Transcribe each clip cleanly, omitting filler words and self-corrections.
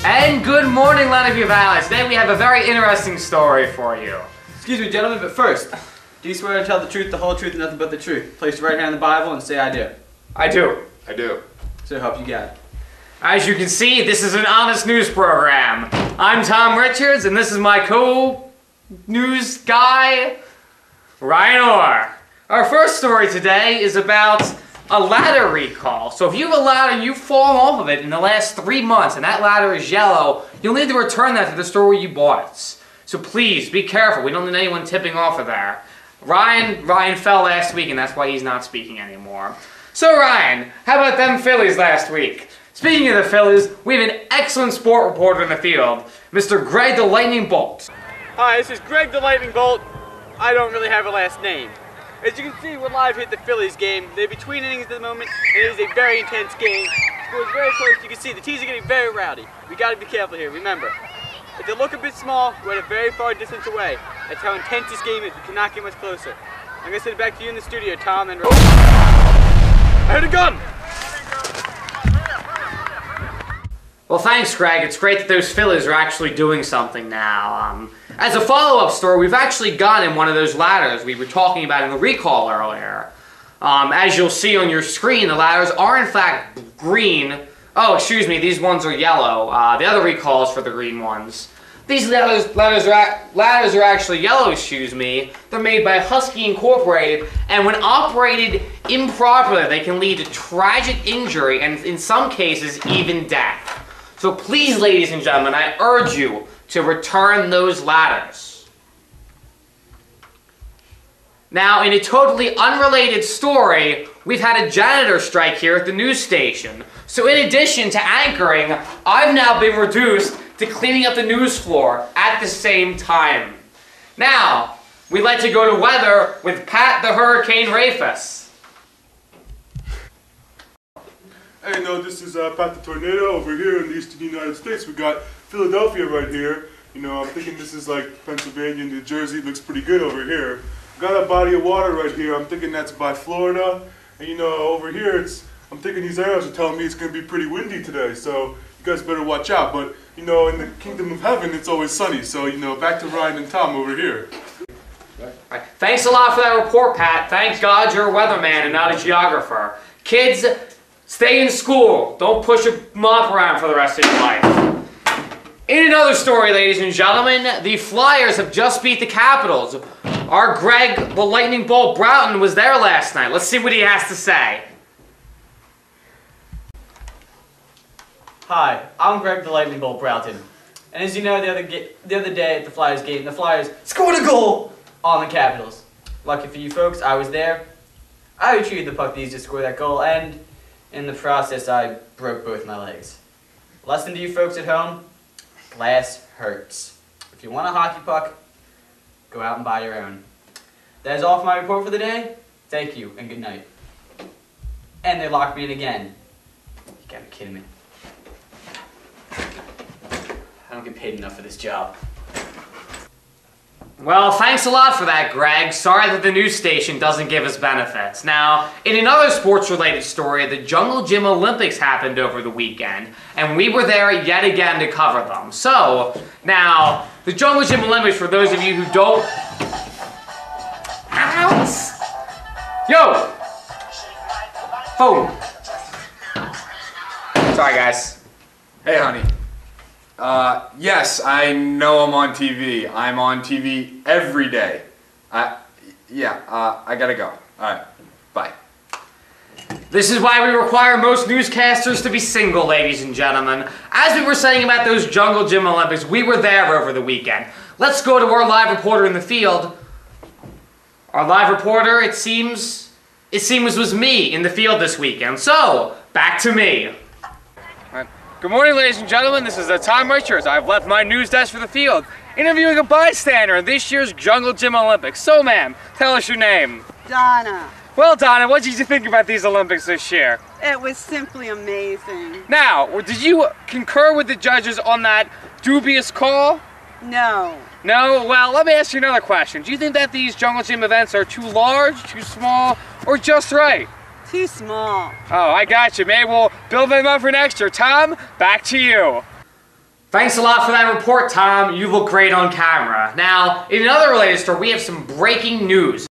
And good morning, LVPC Valley. Today we have a very interesting story for you. Excuse me, gentlemen, but first, do you swear to tell the truth, the whole truth, and nothing but the truth? Place your right hand on the Bible and say, I do. I do. I do. So help you God. As you can see, this is an honest news program. I'm Tom Richards, and this is my co-news guy, Ryan Orr. Our first story today is about a ladder recall. So if you have a ladder and you fall off of it in the last 3 months and that ladder is yellow, you'll need to return that to the store where you bought it. So please, be careful. We don't need anyone tipping off of there. Ryan fell last week and that's why he's not speaking anymore. So Ryan, how about them Phillies last week? Speaking of the Phillies, we have an excellent sport reporter in the field, Mr. Greg the Lightning Bolt. Hi, this is Greg the Lightning Bolt. I don't really have a last name. As you can see, we're live here at the Phillies game. They're between innings at the moment, and it is a very intense game. It's very close. You can see the teams are getting very rowdy. We got to be careful here. Remember, if they look a bit small, we're at a very far distance away. That's how intense this game is. We cannot get much closer. I'm going to send it back to you in the studio, Tom, and I heard a gun! Well, thanks, Greg. It's great that those Phillies are actually doing something now. As a follow-up story, we've actually gotten one of those ladders we were talking about in the recall earlier. As you'll see on your screen, the ladders are in fact green. Oh, excuse me, these ones are yellow. The other recall is for the green ones. These ladders are actually yellow, excuse me. They're made by Husky Incorporated, and when operated improperly, they can lead to tragic injury and, in some cases, even death. So please, ladies and gentlemen, I urge you to return those ladders. Now, in a totally unrelated story, we've had a janitor strike here at the news station. So in addition to anchoring, I've now been reduced to cleaning up the news floor at the same time. Now, we'd like to go to weather with Pat the Hurricane Rafus. Hey, no, this is Pat the Tornado over here in the eastern United States. We got Philadelphia right here. You know, I'm thinking this is like Pennsylvania, New Jersey. It looks pretty good over here. Got a body of water right here. I'm thinking that's by Florida. And you know, over here, I'm thinking these arrows are telling me it's going to be pretty windy today. So you guys better watch out. But, you know, in the kingdom of heaven, it's always sunny. So, you know, back to Ryan and Tom over here. Right. Thanks a lot for that report, Pat. Thank God you're a weatherman and not a geographer. Kids, stay in school. Don't push a mop around for the rest of your life. In another story, ladies and gentlemen, the Flyers have just beat the Capitals. Our Greg the Lightning Bolt Broughton was there last night. Let's see what he has to say. Hi, I'm Greg the Lightning Bolt Broughton. And as you know, the other day at the Flyers game, the Flyers scored a goal on the Capitals. Lucky for you folks, I was there. I retrieved the puck to score that goal, and in the process, I broke both my legs. Lesson to you folks at home, glass hurts. If you want a hockey puck, go out and buy your own. That is all for my report for the day. Thank you, and good night. And they locked me in again. You gotta be kidding me. I don't get paid enough for this job. Well, thanks a lot for that, Greg. Sorry that the news station doesn't give us benefits. Now, in another sports-related story, the Jungle Gym Olympics happened over the weekend, and we were there yet again to cover them. So, now, the Jungle Gym Olympics, for those of you who don't... Ouch! Yo! Boom! Sorry, guys. Hey, honey. Yes, I know I'm on TV. I'm on TV every day. I gotta go. Alright, bye. This is why we require most newscasters to be single, ladies and gentlemen. As we were saying about those Jungle Gym Olympics, we were there over the weekend. Let's go to our live reporter in the field. Our live reporter, it seems was me in the field this weekend. So, back to me. Good morning, ladies and gentlemen. This is Tom Richards. I've left my news desk for the field, interviewing a bystander in this year's Jungle Gym Olympics. So, ma'am, tell us your name. Donna. Well, Donna, what did you think about these Olympics this year? It was simply amazing. Now, did you concur with the judges on that dubious call? No. No? Well, let me ask you another question. Do you think that these Jungle Gym events are too large, too small, or just right? Too small. Oh, I got you. Maybe we'll build them up for next year. Tom, back to you. Thanks a lot for that report, Tom. You look great on camera. Now, in another related story, we have some breaking news.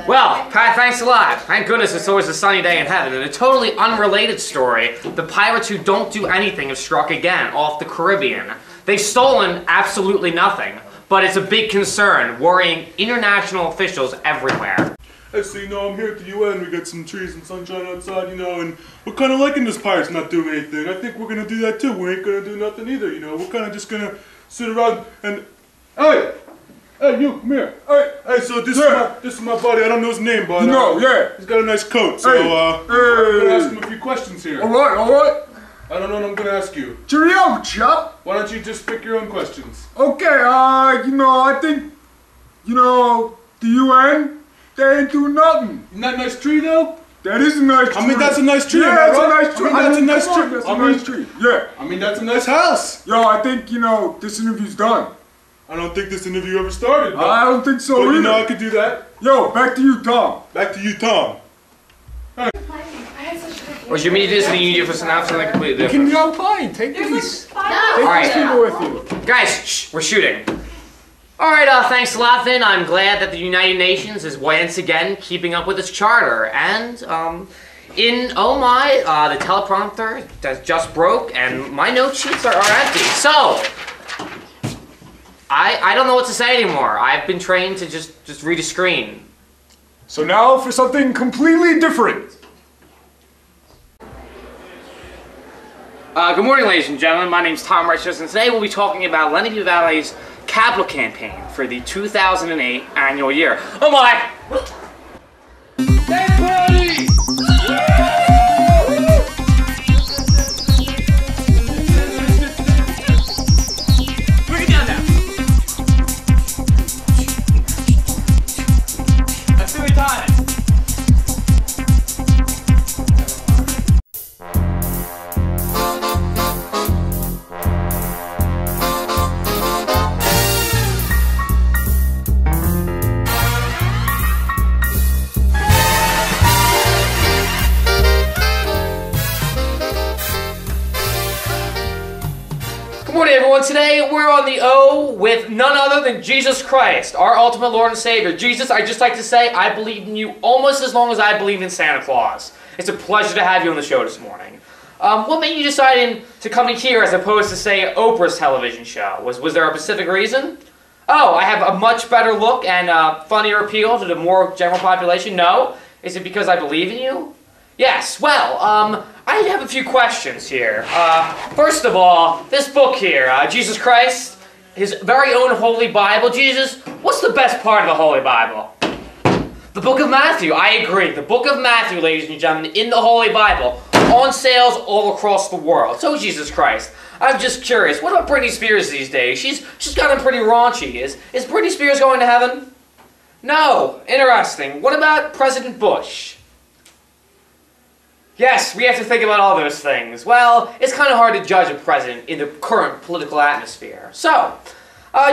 Well, Pat, thanks a lot. Thank goodness it's always a sunny day in heaven. In a totally unrelated story, the pirates who don't do anything have struck again off the Caribbean. They've stolen absolutely nothing, but it's a big concern, worrying international officials everywhere. Hey, so I'm here at the UN, we got some trees and sunshine outside, and we're kind of liking this pirates not doing anything. I think we're going to do that too. We ain't going to do nothing either, We're kind of just going to sit around and... Hey, you, come here. Hey, so this is my buddy. I don't know his name, but yeah. He's got a nice coat, so I'm going to ask him a few questions here. All right. I don't know what I'm going to ask you. Cheerio, chap. Why don't you just pick your own questions? Okay, I think, the UN, they ain't doing nothing. Isn't that a nice tree, though? That is a nice tree. I mean, that's a nice tree, yeah, am I that's right? a nice tree. I mean, that's a nice tree. That's a nice tree. Yeah. I mean, that's a nice house. Yo, I think, this interview's done. I don't think this interview ever started. But, I don't think so either. I could do that. Yo, back to you, Tom. Back to you, Tom. Or you mean to do this and you need for something completely different? You can go play. Take these. Alright. People with you. Guys, shh, we're shooting. Alright, thanks a lot, Finn. I'm glad that the United Nations is once again keeping up with its charter. And, oh my, the teleprompter that just broke and my note sheets are empty. So, I don't know what to say anymore. I've been trained to just read a screen. So now for something completely different. Good morning, ladies and gentlemen. My name's Tom Righteous, and today we'll be talking about Lenny P. Valley's capital campaign for the 2008 annual year. Oh my! Bring it down now. Let's do it, time. Good morning, everyone. Today we're on the O with none other than Jesus Christ, our ultimate Lord and Savior. Jesus, I'd just like to say I believe in you almost as long as I believe in Santa Claus. It's a pleasure to have you on the show this morning. What made you decide to come in here as opposed to, say, Oprah's television show? Was there a specific reason? Oh, I have a much better look and funnier appeal to the more general population? No? Is it because I believe in you? Yes, well, I have a few questions here. First of all, this book here, Jesus Christ, his very own Holy Bible. Jesus, what's the best part of the Holy Bible? The Book of Matthew, I agree. The Book of Matthew, ladies and gentlemen, in the Holy Bible, on sales all across the world. So, Jesus Christ, I'm just curious, what about Britney Spears these days? She's gotten pretty raunchy. Is Britney Spears going to heaven? No. Interesting. What about President Bush? Yes, we have to think about all those things. Well, it's kind of hard to judge a president in the current political atmosphere. So,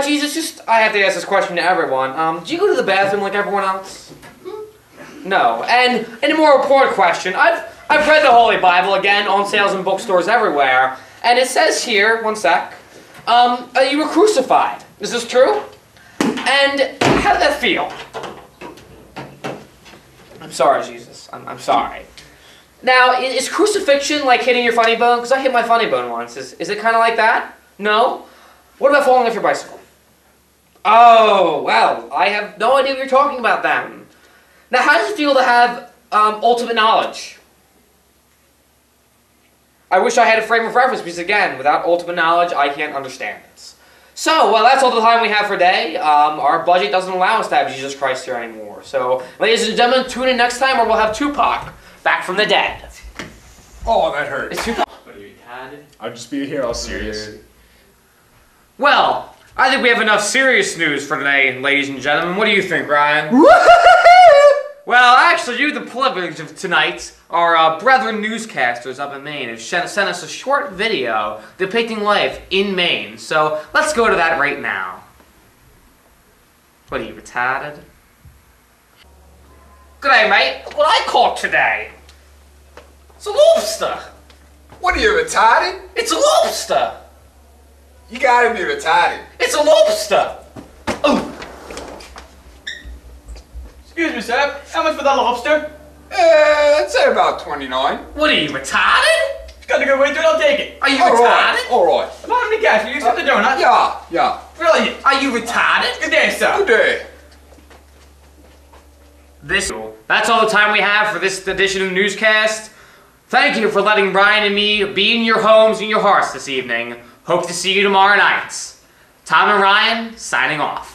Jesus, I have to ask this question to everyone. Do you go to the bathroom like everyone else? No. And a more important question, I've read the Holy Bible, again, on sales in bookstores everywhere, and it says here, one sec, you were crucified. Is this true? And how did that feel? I'm sorry, Jesus. I'm sorry. Now, is crucifixion like hitting your funny bone? Because I hit my funny bone once. Is it kind of like that? No? What about falling off your bicycle? Oh, well, I have no idea what you're talking about then. Now, how does it feel to have ultimate knowledge? I wish I had a frame of reference, because again, without ultimate knowledge, I can't understand it. So, well, that's all the time we have for today. Our budget doesn't allow us to have Jesus Christ here anymore. So, ladies and gentlemen, tune in next time, or we'll have Tupac back from the dead. Oh, that hurt. Is Tupac? What are you, retarded? I'll just be here all serious. Well, I think we have enough serious news for today, ladies and gentlemen. What do you think, Ryan? Well, actually, you, the privilege of tonight, our brethren newscasters up in Maine have sent us a short video depicting life in Maine. So let's go to that right now. What are you, retarded? G'day, mate. What I caught today? It's a lobster. What are you, retarded? It's a lobster. You gotta be retarded. It's a lobster. Oh, Excuse me, sir. How much for that lobster? I'd say about 29. what are you, retarded? It's got a good way to it. I'll take it. Are you All retarded? right, all right. I don't have any cash. Will you accept the donut? Yeah. Brilliant. Are you retarded? Good day, sir. Good day. That's all the time we have for this edition of the newscast. Thank you for letting Ryan and me be in your homes and your hearts this evening. Hope to see you tomorrow night. Tom and Ryan, signing off.